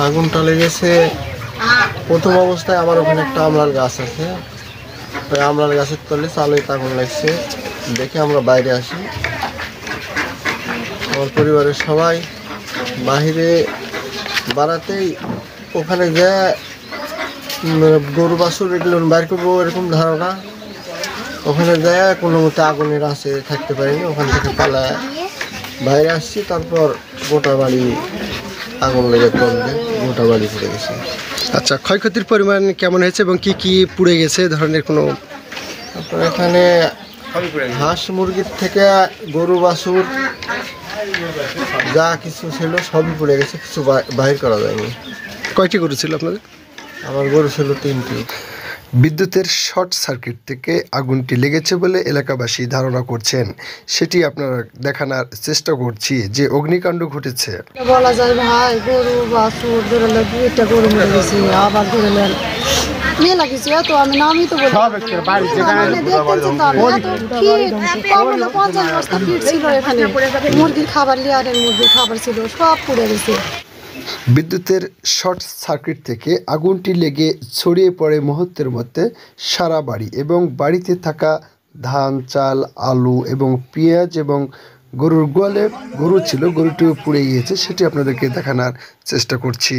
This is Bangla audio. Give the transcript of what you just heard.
আগুনটা লেগেছে প্রথম অবস্থায় আমার ওখানে একটা আমড়ার গাছ আছে, ওই আমড়ার গাছের তলে চালইতে আগুন লাগছে দেখে আমরা বাইরে আসি। আমার পরিবারের সবাই বাহিরে বাড়াতেই ওখানে যে গরু বাছুর এগুলো বাইর করবো এরকম ধারণা, ওখানে যায় কোনো মতে আগুনের আঁচে থাকতে পারিনি, ওখান থেকে পালায় বাইরে আসছি। তারপর গোটা বাড়ি আগুন লেগে চলবে, গোটা বাড়ি পুড়ে গেছে। আচ্ছা, ক্ষয়ক্ষতির পরিমাণ কেমন হয়েছে এবং কি কি পুড়ে গেছে ধরনের কোনো? তারপর এখানে হাঁস মুরগির থেকে গরু বাছুর যা কিছু ছিল সবই পুড়ে গেছে, কিছু বাহির করা যায়নি। কয়টি গরু ছিল আপনাদের? আমার গরু ছিল 3টি। বিদ্যুতের শর্ট সার্কিট থেকে আগুনটি লেগেছে বলে এলাকাবাসী ধারণা করছেন, সেটি আপনারা দেখানোর চেষ্টা করছি যে অগ্নিকাণ্ড ঘটেছে। বলা যায় ভাই, গরু বাছুর ধরে দুইটা গরু মরে গেছে, আবার ধরে নেন মেয়ে লাগিয়েছে। তো আমি নামই তো বলি 50 বস্তা ফিট ছিল এখানে, মুরগির খাবার, লিয়ারের মুরগির খাবার ছিল, সব পুড়ে গেছে। বিদ্যুতের শর্ট সার্কিট থেকে আগুনটি লেগে ছড়িয়ে পড়ে মুহূর্তের মধ্যে সারা বাড়ি এবং বাড়িতে থাকা ধান, চাল, আলু এবং পেঁয়াজ এবং গরুর গোয়ালে গরু ছিল, গরুটিও পুড়ে গিয়েছে, সেটি আপনাদেরকে দেখানোর চেষ্টা করছি।